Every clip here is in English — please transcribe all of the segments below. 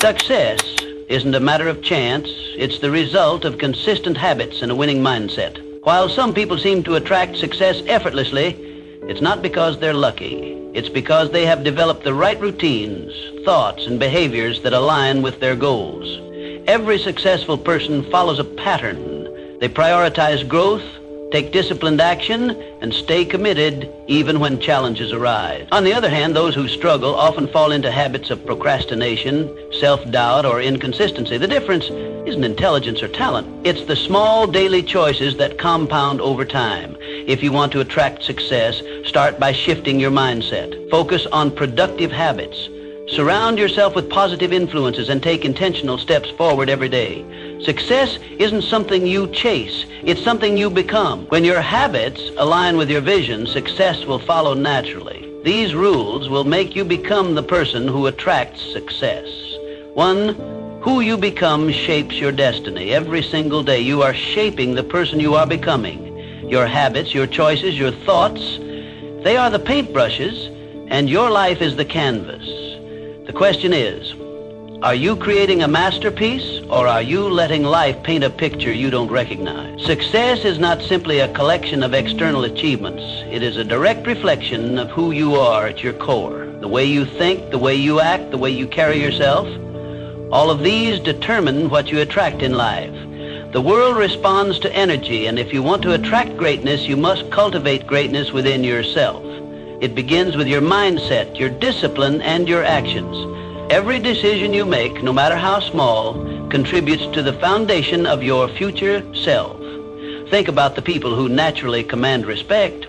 Success isn't a matter of chance. It's the result of consistent habits and a winning mindset. While some people seem to attract success effortlessly, it's not because they're lucky. It's because they have developed the right routines, thoughts, and behaviors that align with their goals. Every successful person follows a pattern. They prioritize growth, take disciplined action, and stay committed even when challenges arise. On the other hand, those who struggle often fall into habits of procrastination, self-doubt, or inconsistency. The difference isn't intelligence or talent. It's the small daily choices that compound over time. If you want to attract success, start by shifting your mindset. Focus on productive habits. Surround yourself with positive influences and take intentional steps forward every day. Success isn't something you chase, it's something you become. When your habits align with your vision, success will follow naturally. These rules will make you become the person who attracts success. 1, who you become shapes your destiny. Every single day you are shaping the person you are becoming. Your habits, your choices, your thoughts, they are the paintbrushes, and your life is the canvas. The question is, are you creating a masterpiece, or are you letting life paint a picture you don't recognize? Success is not simply a collection of external achievements. It is a direct reflection of who you are at your core. The way you think, the way you act, the way you carry yourself. All of these determine what you attract in life. The world responds to energy, and if you want to attract greatness, you must cultivate greatness within yourself. It begins with your mindset, your discipline, and your actions. Every decision you make, no matter how small, contributes to the foundation of your future self. Think about the people who naturally command respect.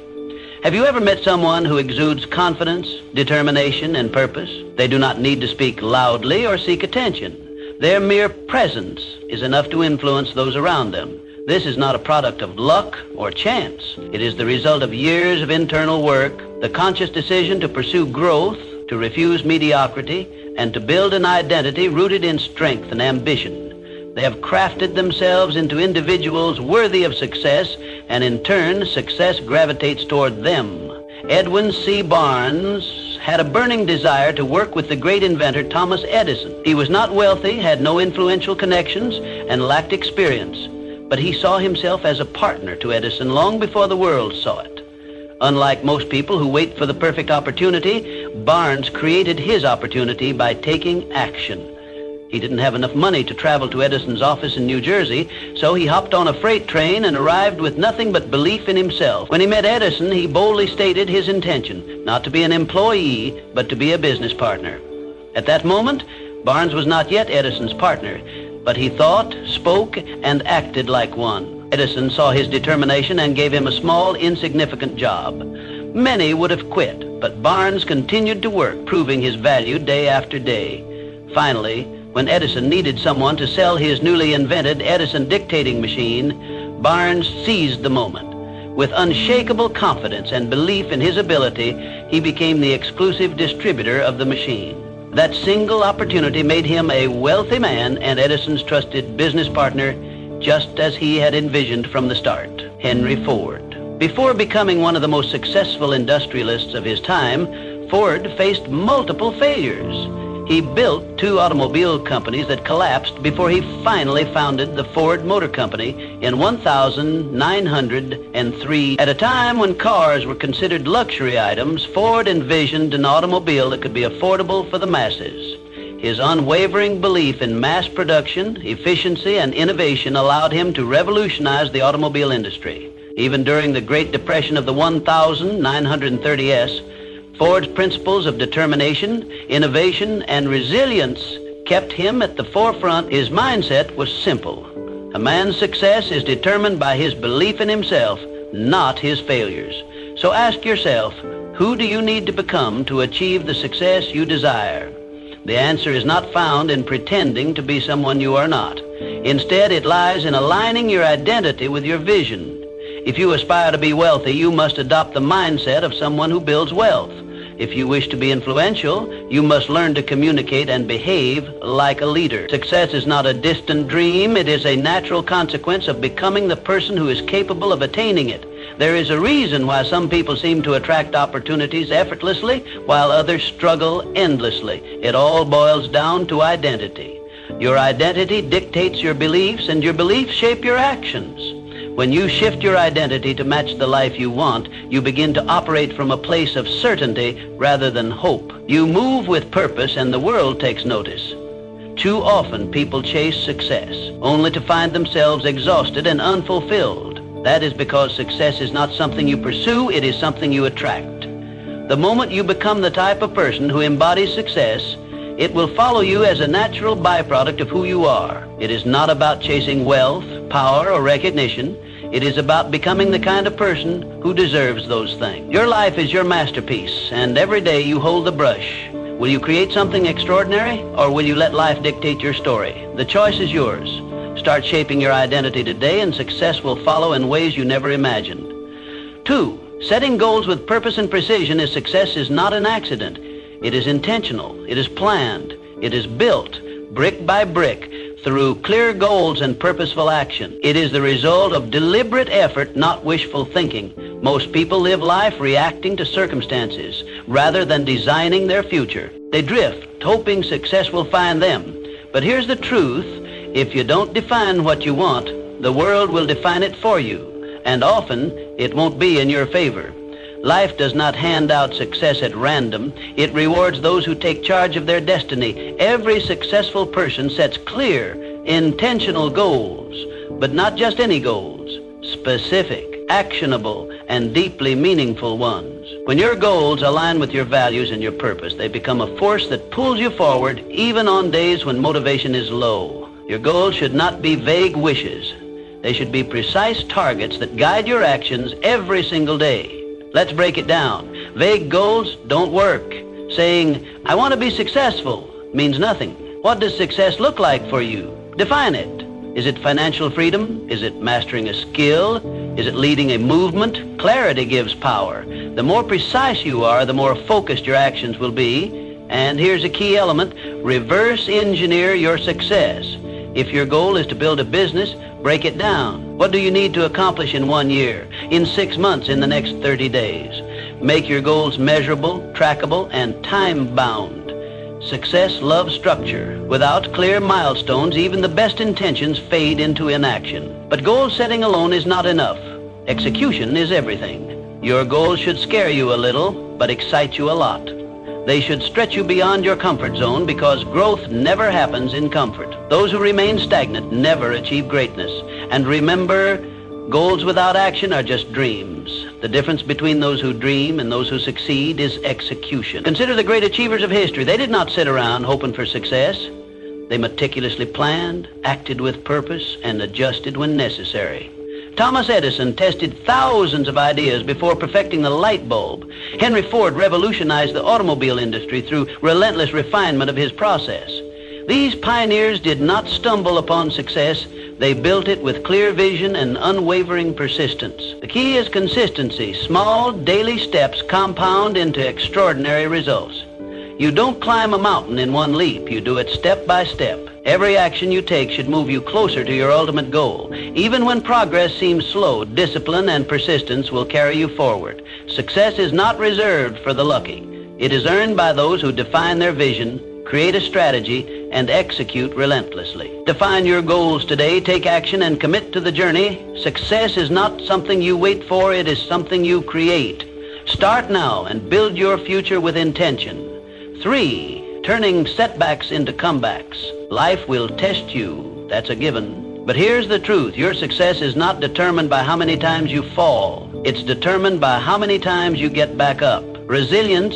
Have you ever met someone who exudes confidence, determination, and purpose? They do not need to speak loudly or seek attention. Their mere presence is enough to influence those around them. This is not a product of luck or chance. It is the result of years of internal work, the conscious decision to pursue growth, to refuse mediocrity, and to build an identity rooted in strength and ambition. They have crafted themselves into individuals worthy of success, and in turn, success gravitates toward them. Edwin C. Barnes had a burning desire to work with the great inventor Thomas Edison. He was not wealthy, had no influential connections, and lacked experience. But he saw himself as a partner to Edison long before the world saw it. Unlike most people who wait for the perfect opportunity, Barnes created his opportunity by taking action. He didn't have enough money to travel to Edison's office in New Jersey, so he hopped on a freight train and arrived with nothing but belief in himself. When he met Edison, he boldly stated his intention, not to be an employee, but to be a business partner. At that moment, Barnes was not yet Edison's partner, but he thought, spoke, and acted like one. Edison saw his determination and gave him a small, insignificant job. Many would have quit, but Barnes continued to work, proving his value day after day. Finally, when Edison needed someone to sell his newly invented Edison dictating machine, Barnes seized the moment. With unshakable confidence and belief in his ability, he became the exclusive distributor of the machine. That single opportunity made him a wealthy man and Edison's trusted business partner, just as he had envisioned from the start. Henry Ford. Before becoming one of the most successful industrialists of his time, Ford faced multiple failures. He built 2 automobile companies that collapsed before he finally founded the Ford Motor Company in 1903. At a time when cars were considered luxury items, Ford envisioned an automobile that could be affordable for the masses. His unwavering belief in mass production, efficiency, and innovation allowed him to revolutionize the automobile industry. Even during the Great Depression of the 1930s, Ford's principles of determination, innovation, and resilience kept him at the forefront. His mindset was simple. A man's success is determined by his belief in himself, not his failures. So ask yourself, who do you need to become to achieve the success you desire? The answer is not found in pretending to be someone you are not. Instead, it lies in aligning your identity with your vision. If you aspire to be wealthy, you must adopt the mindset of someone who builds wealth. If you wish to be influential, you must learn to communicate and behave like a leader. Success is not a distant dream. It is a natural consequence of becoming the person who is capable of attaining it. There is a reason why some people seem to attract opportunities effortlessly while others struggle endlessly. It all boils down to identity. Your identity dictates your beliefs, and your beliefs shape your actions. When you shift your identity to match the life you want, you begin to operate from a place of certainty rather than hope. You move with purpose, and the world takes notice. Too often, people chase success, only to find themselves exhausted and unfulfilled. That is because success is not something you pursue, it is something you attract. The moment you become the type of person who embodies success, it will follow you as a natural byproduct of who you are. It is not about chasing wealth, power, or recognition. It is about becoming the kind of person who deserves those things. Your life is your masterpiece, and every day you hold the brush. Will you create something extraordinary, or will you let life dictate your story? The choice is yours. Start shaping your identity today, and success will follow in ways you never imagined. 2, setting goals with purpose and precision is success is not an accident. It is intentional. It is planned. It is built, brick by brick, through clear goals and purposeful action. It is the result of deliberate effort, not wishful thinking. Most people live life reacting to circumstances rather than designing their future. They drift, hoping success will find them. But here's the truth. If you don't define what you want, the world will define it for you, and often it won't be in your favor. Life does not hand out success at random. It rewards those who take charge of their destiny. Every successful person sets clear, intentional goals, but not just any goals. Specific, actionable, and deeply meaningful ones. When your goals align with your values and your purpose, they become a force that pulls you forward even on days when motivation is low. Your goals should not be vague wishes. They should be precise targets that guide your actions every single day. Let's break it down. Vague goals don't work. Saying, I want to be successful, means nothing. What does success look like for you? Define it. Is it financial freedom? Is it mastering a skill? Is it leading a movement? Clarity gives power. The more precise you are, the more focused your actions will be. And here's a key element. Reverse engineer your success. If your goal is to build a business, break it down. What do you need to accomplish in 1 year, in 6 months, in the next 30 days? Make your goals measurable, trackable, and time-bound. Success loves structure. Without clear milestones, even the best intentions fade into inaction. But goal setting alone is not enough. Execution is everything. Your goals should scare you a little, but excite you a lot. They should stretch you beyond your comfort zone, because growth never happens in comfort. Those who remain stagnant never achieve greatness. And remember, goals without action are just dreams. The difference between those who dream and those who succeed is execution. Consider the great achievers of history. They did not sit around hoping for success. They meticulously planned, acted with purpose, and adjusted when necessary. Thomas Edison tested thousands of ideas before perfecting the light bulb. Henry Ford revolutionized the automobile industry through relentless refinement of his process. These pioneers did not stumble upon success. They built it with clear vision and unwavering persistence. The key is consistency. Small, daily steps compound into extraordinary results. You don't climb a mountain in one leap. You do it step by step. Every action you take should move you closer to your ultimate goal. Even when progress seems slow, discipline and persistence will carry you forward. Success is not reserved for the lucky. It is earned by those who define their vision, create a strategy, and execute relentlessly. Define your goals today, take action, and commit to the journey. Success is not something you wait for, it is something you create. Start now and build your future with intention. 3, turning setbacks into comebacks. Life will test you, that's a given. But here's the truth, your success is not determined by how many times you fall. It's determined by how many times you get back up. Resilience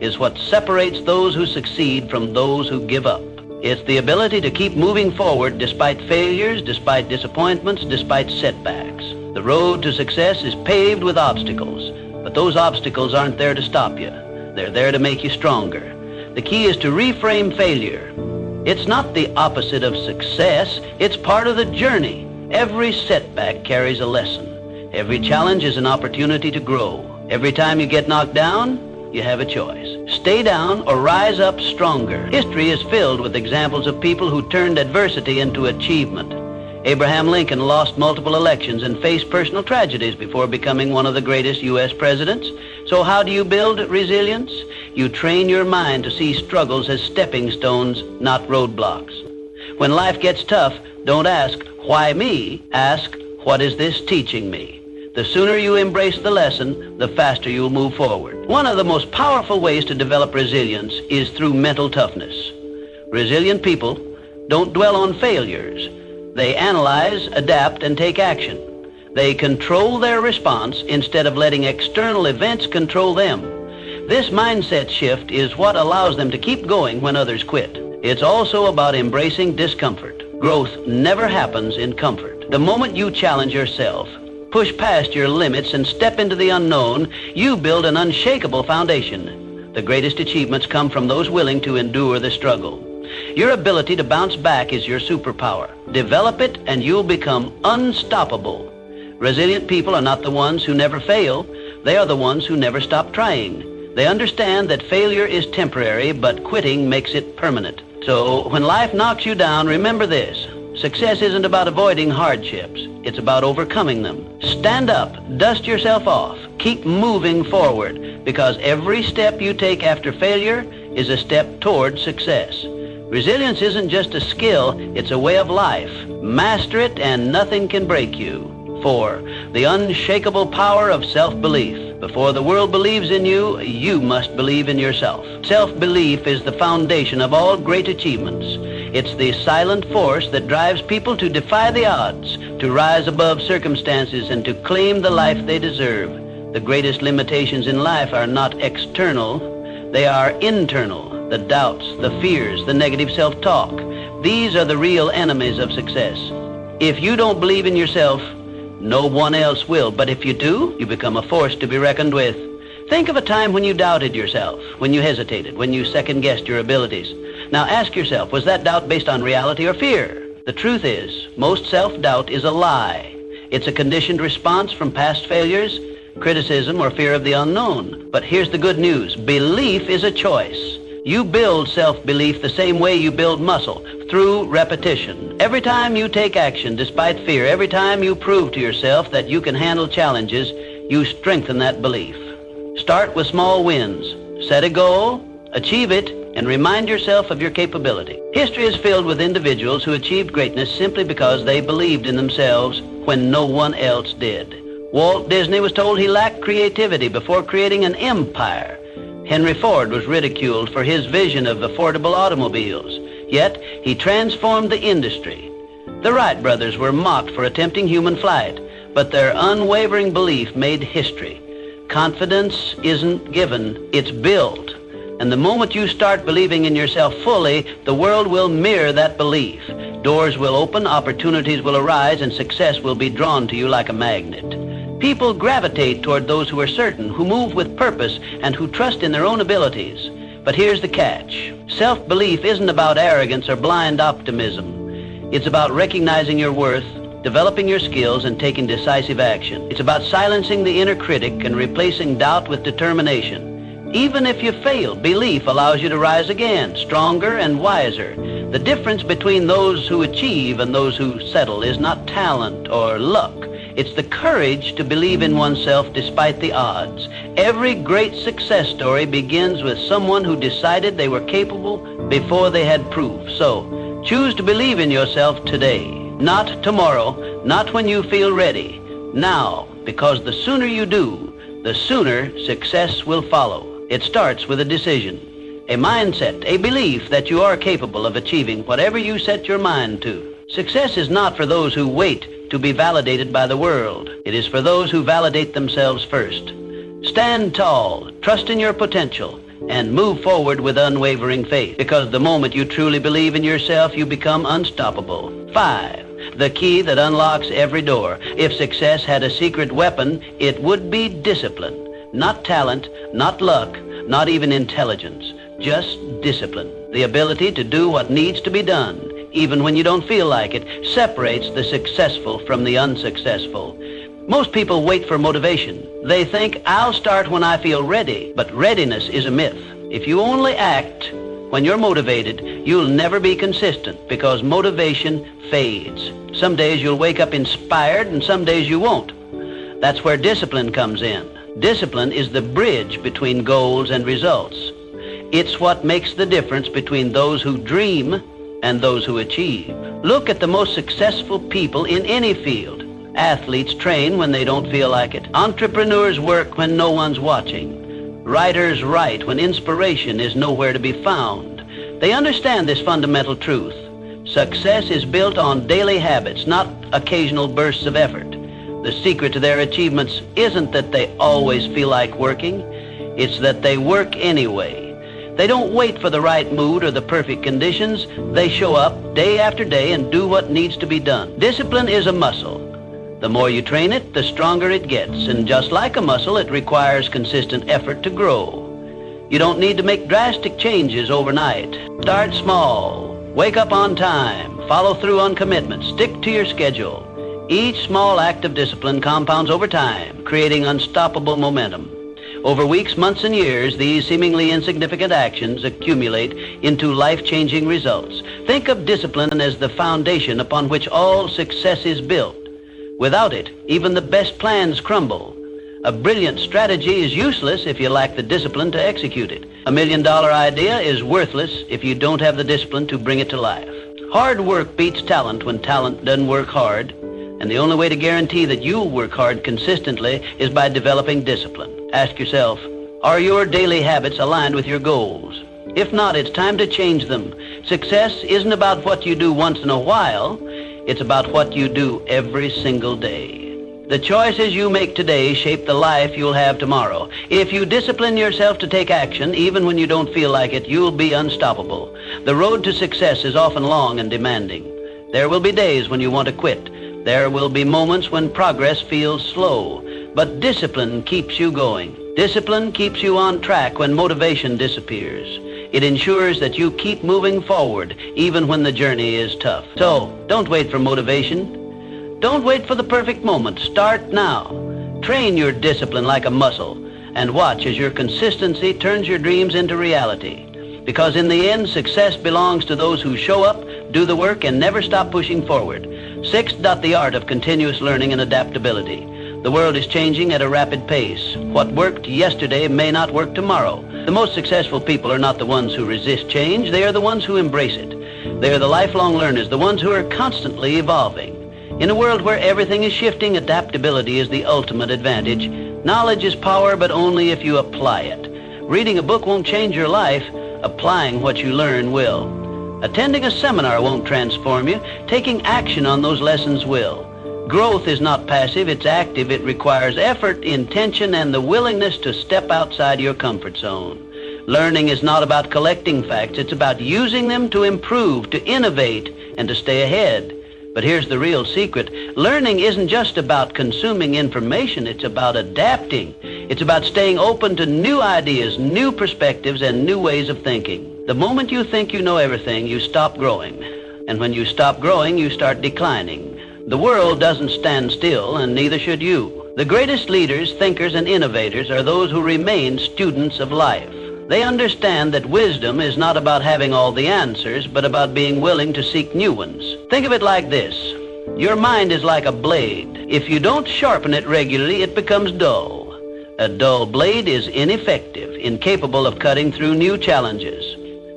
is what separates those who succeed from those who give up. It's the ability to keep moving forward despite failures, despite disappointments, despite setbacks. The road to success is paved with obstacles, but those obstacles aren't there to stop you. They're there to make you stronger. The key is to reframe failure. It's not the opposite of success, it's part of the journey. Every setback carries a lesson. Every challenge is an opportunity to grow. Every time you get knocked down, you have a choice. Stay down or rise up stronger. History is filled with examples of people who turned adversity into achievement. Abraham Lincoln lost multiple elections and faced personal tragedies before becoming one of the greatest U.S. presidents. So how do you build resilience? You train your mind to see struggles as stepping stones, not roadblocks. When life gets tough, don't ask, why me? Ask, what is this teaching me? The sooner you embrace the lesson, the faster you'll move forward. One of the most powerful ways to develop resilience is through mental toughness. Resilient people don't dwell on failures. They analyze, adapt, and take action. They control their response instead of letting external events control them. This mindset shift is what allows them to keep going when others quit. It's also about embracing discomfort. Growth never happens in comfort. The moment you challenge yourself, push past your limits, and step into the unknown, you build an unshakable foundation. The greatest achievements come from those willing to endure the struggle. Your ability to bounce back is your superpower. Develop it and you'll become unstoppable. Resilient people are not the ones who never fail. They are the ones who never stop trying. They understand that failure is temporary, but quitting makes it permanent. So when life knocks you down, remember this. Success isn't about avoiding hardships. It's about overcoming them. Stand up, dust yourself off, keep moving forward, because every step you take after failure is a step toward success. Resilience isn't just a skill, it's a way of life. Master it and nothing can break you. 4. The unshakable power of self-belief. Before the world believes in you, you must believe in yourself. Self-belief is the foundation of all great achievements. It's the silent force that drives people to defy the odds, to rise above circumstances, and to claim the life they deserve. The greatest limitations in life are not external, they are internal. The doubts, the fears, the negative self-talk. These are the real enemies of success. If you don't believe in yourself, no one else will. But if you do, you become a force to be reckoned with. Think of a time when you doubted yourself, when you hesitated, when you second-guessed your abilities. Now ask yourself, was that doubt based on reality or fear? The truth is, most self-doubt is a lie. It's a conditioned response from past failures, criticism, or fear of the unknown. But here's the good news. Belief is a choice. You build self-belief the same way you build muscle, through repetition. Every time you take action despite fear, every time you prove to yourself that you can handle challenges, you strengthen that belief. Start with small wins. Set a goal, achieve it, and remind yourself of your capability. History is filled with individuals who achieved greatness simply because they believed in themselves when no one else did. Walt Disney was told he lacked creativity before creating an empire. Henry Ford was ridiculed for his vision of affordable automobiles, yet he transformed the industry. The Wright brothers were mocked for attempting human flight, but their unwavering belief made history. Confidence isn't given, it's built. And the moment you start believing in yourself fully, the world will mirror that belief. Doors will open, opportunities will arise, and success will be drawn to you like a magnet. People gravitate toward those who are certain, who move with purpose, and who trust in their own abilities. But here's the catch. Self-belief isn't about arrogance or blind optimism. It's about recognizing your worth, developing your skills, and taking decisive action. It's about silencing the inner critic and replacing doubt with determination. Even if you fail, belief allows you to rise again, stronger and wiser. The difference between those who achieve and those who settle is not talent or luck. It's the courage to believe in oneself despite the odds. Every great success story begins with someone who decided they were capable before they had proof. So, choose to believe in yourself today. Not tomorrow, not when you feel ready. Now, because the sooner you do, the sooner success will follow. It starts with a decision, a mindset, a belief that you are capable of achieving whatever you set your mind to. Success is not for those who wait to be validated by the world. It is for those who validate themselves first. Stand tall, trust in your potential, and move forward with unwavering faith, because the moment you truly believe in yourself, you become unstoppable. 5. The key that unlocks every door. If success had a secret weapon, it would be discipline. Not talent, not luck, not even intelligence. Just discipline. The ability to do what needs to be done, even when you don't feel like it, separates the successful from the unsuccessful. Most people wait for motivation. They think, I'll start when I feel ready. But readiness is a myth. If you only act when you're motivated, you'll never be consistent, because motivation fades. Some days you'll wake up inspired and some days you won't. That's where discipline comes in. Discipline is the bridge between goals and results. It's what makes the difference between those who dream and those who achieve. Look at the most successful people in any field. Athletes train when they don't feel like it. Entrepreneurs work when no one's watching. Writers write when inspiration is nowhere to be found. They understand this fundamental truth. Success is built on daily habits, not occasional bursts of effort. The secret to their achievements isn't that they always feel like working. It's that they work anyway. They don't wait for the right mood or the perfect conditions. They show up day after day and do what needs to be done. Discipline is a muscle. The more you train it, the stronger it gets. And just like a muscle, it requires consistent effort to grow. You don't need to make drastic changes overnight. Start small. Wake up on time. Follow through on commitments. Stick to your schedule. Each small act of discipline compounds over time, creating unstoppable momentum. Over weeks, months, and years, these seemingly insignificant actions accumulate into life-changing results. Think of discipline as the foundation upon which all success is built. Without it, even the best plans crumble. A brilliant strategy is useless if you lack the discipline to execute it. $1 million idea is worthless if you don't have the discipline to bring it to life. Hard work beats talent when talent doesn't work hard. And the only way to guarantee that you'll work hard consistently is by developing discipline. Ask yourself, are your daily habits aligned with your goals? If not, it's time to change them. Success isn't about what you do once in a while. It's about what you do every single day. The choices you make today shape the life you'll have tomorrow. If you discipline yourself to take action, even when you don't feel like it, you'll be unstoppable. The road to success is often long and demanding. There will be days when you want to quit. There will be moments when progress feels slow, but discipline keeps you going. Discipline keeps you on track when motivation disappears. It ensures that you keep moving forward, even when the journey is tough. So, don't wait for motivation. Don't wait for the perfect moment. Start now. Train your discipline like a muscle, and watch as your consistency turns your dreams into reality. Because in the end, success belongs to those who show up, do the work, and never stop pushing forward. Sixth, the art of continuous learning and adaptability. The world is changing at a rapid pace. What worked yesterday may not work tomorrow. The most successful people are not the ones who resist change. They are the ones who embrace it. They are the lifelong learners, the ones who are constantly evolving. In a world where everything is shifting, adaptability is the ultimate advantage. Knowledge is power, but only if you apply it. Reading a book won't change your life. Applying what you learn will. Attending a seminar won't transform you. Taking action on those lessons will. Growth is not passive, it's active. It requires effort, intention, and the willingness to step outside your comfort zone. Learning is not about collecting facts. It's about using them to improve, to innovate, and to stay ahead. But here's the real secret. Learning isn't just about consuming information. It's about adapting. It's about staying open to new ideas, new perspectives, and new ways of thinking. The moment you think you know everything, you stop growing. And when you stop growing, you start declining. The world doesn't stand still, and neither should you. The greatest leaders, thinkers, and innovators are those who remain students of life. They understand that wisdom is not about having all the answers, but about being willing to seek new ones. Think of it like this. Your mind is like a blade. If you don't sharpen it regularly, it becomes dull. A dull blade is ineffective, incapable of cutting through new challenges.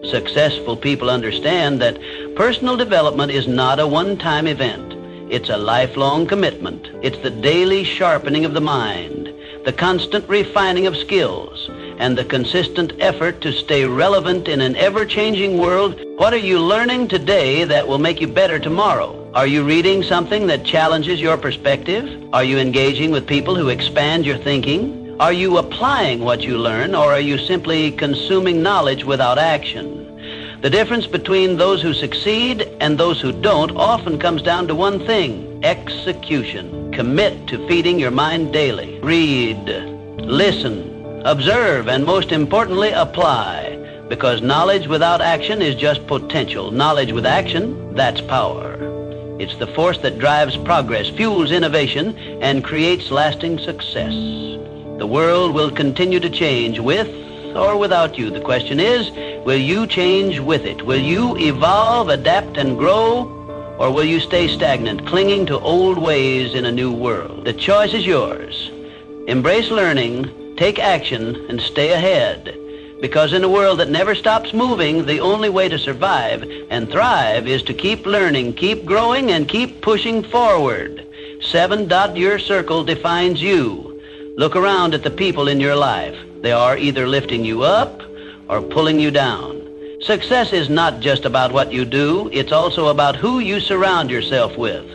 Successful people understand that personal development is not a one-time event. It's a lifelong commitment. It's the daily sharpening of the mind, the constant refining of skills, and the consistent effort to stay relevant in an ever-changing world. What are you learning today that will make you better tomorrow? Are you reading something that challenges your perspective? Are you engaging with people who expand your thinking? Are you applying what you learn, or are you simply consuming knowledge without action? The difference between those who succeed and those who don't often comes down to one thing: execution. Commit to feeding your mind daily. Read, listen, observe, and most importantly, apply. Because knowledge without action is just potential. Knowledge with action, that's power. It's the force that drives progress, fuels innovation, and creates lasting success. The world will continue to change with or without you. The question is, will you change with it? Will you evolve, adapt, and grow? Or will you stay stagnant, clinging to old ways in a new world? The choice is yours. Embrace learning, take action, and stay ahead. Because in a world that never stops moving, the only way to survive and thrive is to keep learning, keep growing, and keep pushing forward. 7. Your circle defines you. Look around at the people in your life. They are either lifting you up or pulling you down. Success is not just about what you do, it's also about who you surround yourself with.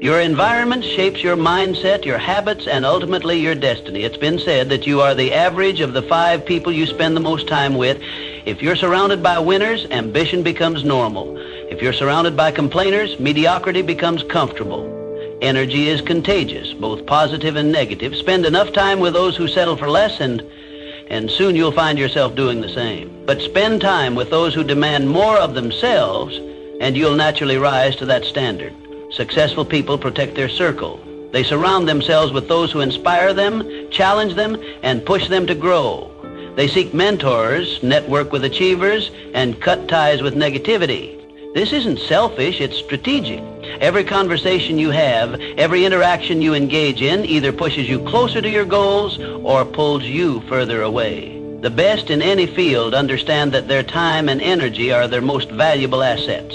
Your environment shapes your mindset, your habits, and ultimately your destiny. It's been said that you are the average of the 5 people you spend the most time with. If you're surrounded by winners, ambition becomes normal. If you're surrounded by complainers, mediocrity becomes comfortable. Energy is contagious, both positive and negative. Spend enough time with those who settle for less, and soon you'll find yourself doing the same. But spend time with those who demand more of themselves, and you'll naturally rise to that standard. Successful people protect their circle. They surround themselves with those who inspire them, challenge them, and push them to grow. They seek mentors, network with achievers, and cut ties with negativity. This isn't selfish, it's strategic. Every conversation you have, every interaction you engage in either pushes you closer to your goals or pulls you further away. The best in any field understand that their time and energy are their most valuable assets.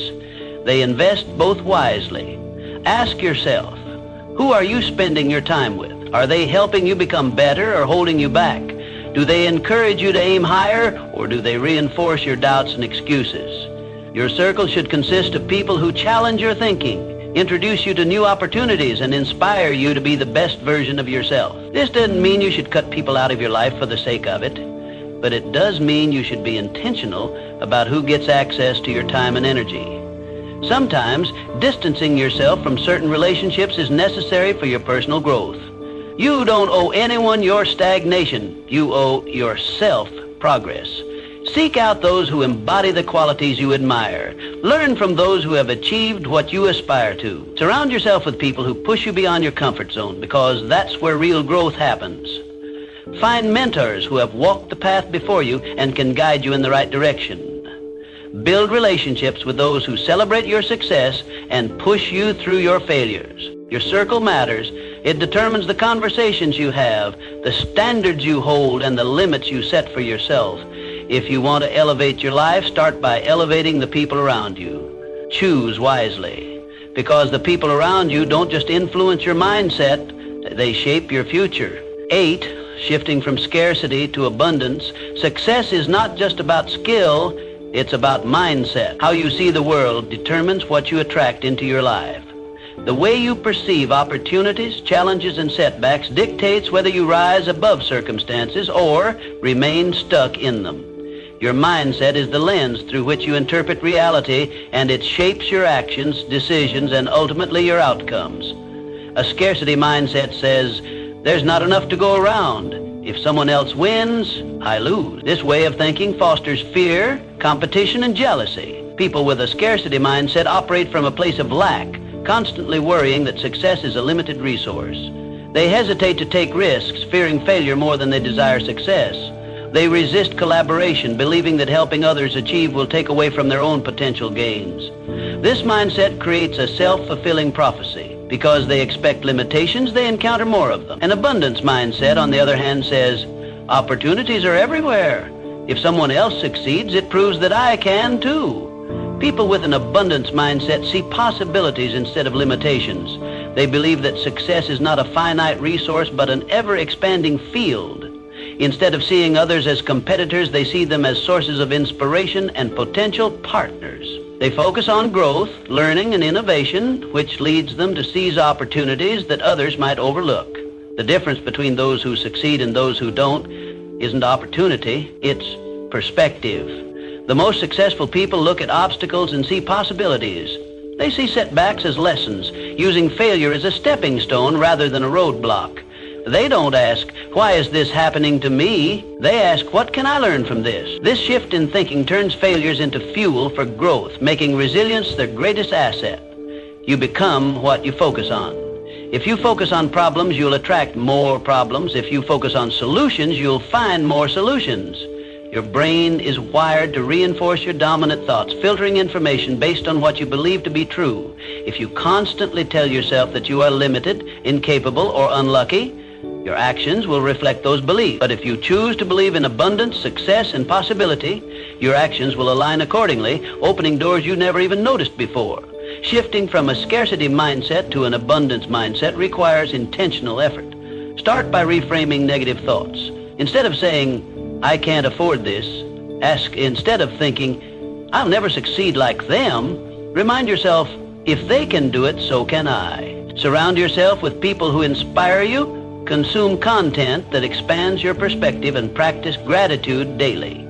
They invest both wisely. Ask yourself, who are you spending your time with? Are they helping you become better or holding you back? Do they encourage you to aim higher, or do they reinforce your doubts and excuses? Your circle should consist of people who challenge your thinking, introduce you to new opportunities, and inspire you to be the best version of yourself. This doesn't mean you should cut people out of your life for the sake of it, but it does mean you should be intentional about who gets access to your time and energy. Sometimes, distancing yourself from certain relationships is necessary for your personal growth. You don't owe anyone your stagnation. You owe yourself progress. Seek out those who embody the qualities you admire. Learn from those who have achieved what you aspire to. Surround yourself with people who push you beyond your comfort zone, because that's where real growth happens. Find mentors who have walked the path before you and can guide you in the right direction. Build relationships with those who celebrate your success and push you through your failures. Your circle matters. It determines the conversations you have, the standards you hold, and the limits you set for yourself. If you want to elevate your life, start by elevating the people around you. Choose wisely, because the people around you don't just influence your mindset, they shape your future. 8, shifting from scarcity to abundance. Success is not just about skill, it's about mindset. How you see the world determines what you attract into your life. The way you perceive opportunities, challenges, and setbacks dictates whether you rise above circumstances or remain stuck in them. Your mindset is the lens through which you interpret reality, and it shapes your actions, decisions, and ultimately your outcomes. A scarcity mindset says, there's not enough to go around. If someone else wins, I lose. This way of thinking fosters fear, competition, and jealousy. People with a scarcity mindset operate from a place of lack, constantly worrying that success is a limited resource. They hesitate to take risks, fearing failure more than they desire success. They resist collaboration, believing that helping others achieve will take away from their own potential gains. This mindset creates a self-fulfilling prophecy. Because they expect limitations, they encounter more of them. An abundance mindset, on the other hand, says, opportunities are everywhere. If someone else succeeds, it proves that I can too. People with an abundance mindset see possibilities instead of limitations. They believe that success is not a finite resource, but an ever-expanding field. Instead of seeing others as competitors, they see them as sources of inspiration and potential partners. They focus on growth, learning, and innovation, which leads them to seize opportunities that others might overlook. The difference between those who succeed and those who don't isn't opportunity, it's perspective. The most successful people look at obstacles and see possibilities. They see setbacks as lessons, using failure as a stepping stone rather than a roadblock. They don't ask, why is this happening to me? They ask, what can I learn from this? This shift in thinking turns failures into fuel for growth, making resilience their greatest asset. You become what you focus on. If you focus on problems, you'll attract more problems. If you focus on solutions, you'll find more solutions. Your brain is wired to reinforce your dominant thoughts, filtering information based on what you believe to be true. If you constantly tell yourself that you are limited, incapable, or unlucky, your actions will reflect those beliefs. But if you choose to believe in abundance, success, and possibility, your actions will align accordingly, opening doors you never even noticed before. Shifting from a scarcity mindset to an abundance mindset requires intentional effort. Start by reframing negative thoughts. Instead of saying, "I can't afford this," ask, instead of thinking, "I'll never succeed like them," remind yourself, "If they can do it, so can I." Surround yourself with people who inspire you. Consume content that expands your perspective and practice gratitude daily.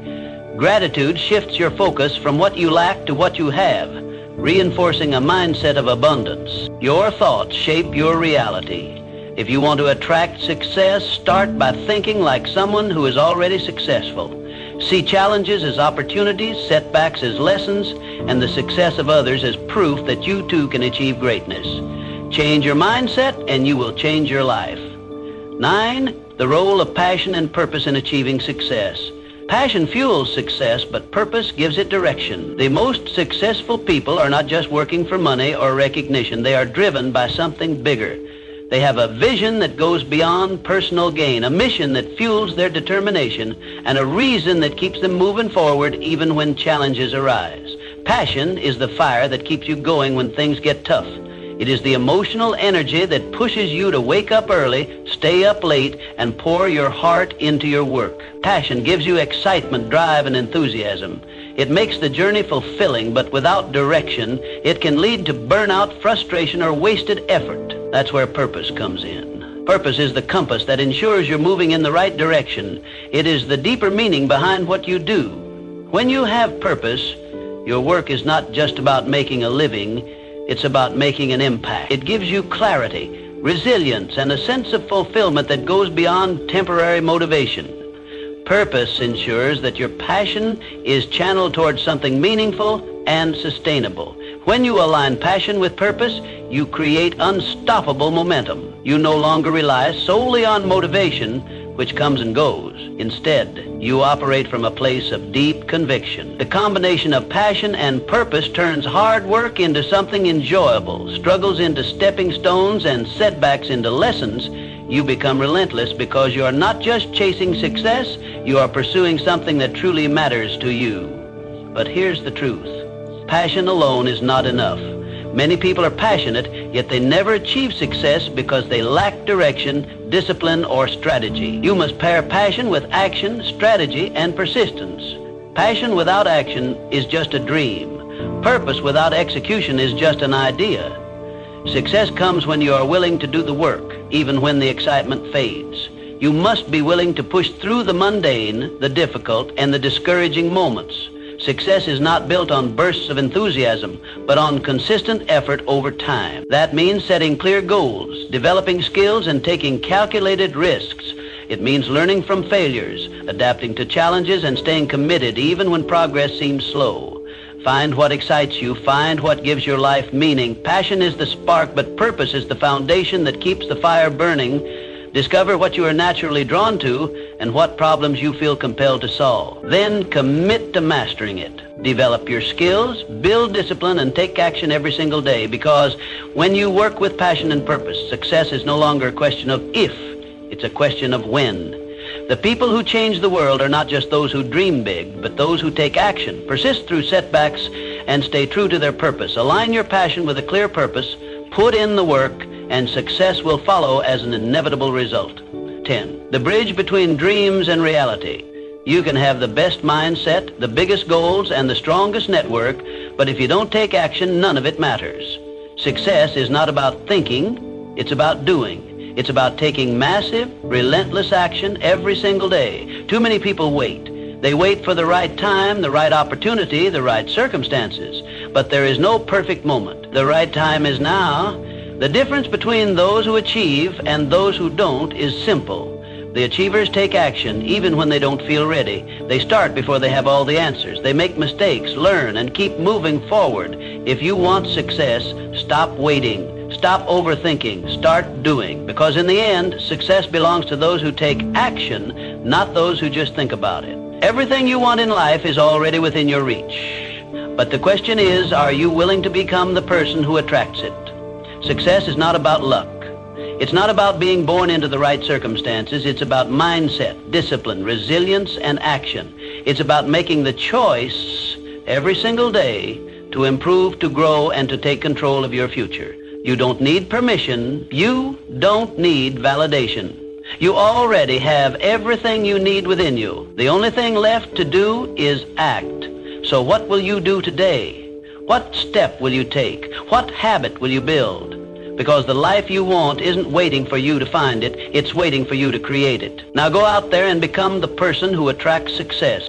Gratitude shifts your focus from what you lack to what you have, reinforcing a mindset of abundance. Your thoughts shape your reality. If you want to attract success, start by thinking like someone who is already successful. See challenges as opportunities, setbacks as lessons, and the success of others as proof that you too can achieve greatness. Change your mindset and you will change your life. 9. The role of passion and purpose in achieving success. Passion fuels success, but purpose gives it direction. The most successful people are not just working for money or recognition. They are driven by something bigger. They have a vision that goes beyond personal gain, a mission that fuels their determination, and a reason that keeps them moving forward even when challenges arise. Passion is the fire that keeps you going when things get tough. It is the emotional energy that pushes you to wake up early, stay up late, and pour your heart into your work. Passion gives you excitement, drive, and enthusiasm. It makes the journey fulfilling, but without direction, it can lead to burnout, frustration, or wasted effort. That's where purpose comes in. Purpose is the compass that ensures you're moving in the right direction. It is the deeper meaning behind what you do. When you have purpose, your work is not just about making a living, it's about making an impact. It gives you clarity, resilience, and a sense of fulfillment that goes beyond temporary motivation. Purpose ensures that your passion is channeled towards something meaningful and sustainable. When you align passion with purpose, you create unstoppable momentum. You no longer rely solely on motivation, which comes and goes. Instead, you operate from a place of deep conviction. The combination of passion and purpose turns hard work into something enjoyable, struggles into stepping stones, and setbacks into lessons. You become relentless because you are not just chasing success, you are pursuing something that truly matters to you. But here's the truth. Passion alone is not enough. Many people are passionate, yet they never achieve success because they lack direction, discipline, or strategy. You must pair passion with action, strategy, and persistence. Passion without action is just a dream. Purpose without execution is just an idea. Success comes when you are willing to do the work, even when the excitement fades. You must be willing to push through the mundane, the difficult, and the discouraging moments. Success is not built on bursts of enthusiasm, but on consistent effort over time. That means setting clear goals, developing skills, and taking calculated risks. It means learning from failures, adapting to challenges, and staying committed even when progress seems slow. Find what excites you. Find what gives your life meaning. Passion is the spark, but purpose is the foundation that keeps the fire burning. Discover what you are naturally drawn to and what problems you feel compelled to solve. Then commit to mastering it. Develop your skills, build discipline, and take action every single day, because when you work with passion and purpose, success is no longer a question of if, it's a question of when. The people who change the world are not just those who dream big, but those who take action, persist through setbacks, and stay true to their purpose. Align your passion with a clear purpose, put in the work, and success will follow as an inevitable result. 10. The bridge between dreams and reality. You can have the best mindset, the biggest goals, and the strongest network, but if you don't take action, none of it matters. Success is not about thinking, it's about doing. It's about taking massive, relentless action every single day. Too many people wait. They wait for the right time, the right opportunity, the right circumstances. But there is no perfect moment. The right time is now. The difference between those who achieve and those who don't is simple. The achievers take action even when they don't feel ready. They start before they have all the answers. They make mistakes, learn, and keep moving forward. If you want success, stop waiting. Stop overthinking. Start doing. Because in the end, success belongs to those who take action, not those who just think about it. Everything you want in life is already within your reach. But the question is, are you willing to become the person who attracts it? Success is not about luck. It's not about being born into the right circumstances. It's about mindset, discipline, resilience, and action. It's about making the choice every single day to improve, to grow, and to take control of your future. You don't need permission. You don't need validation. You already have everything you need within you. The only thing left to do is act. So what will you do today? What step will you take? What habit will you build? Because the life you want isn't waiting for you to find it. It's waiting for you to create it. Now go out there and become the person who attracts success.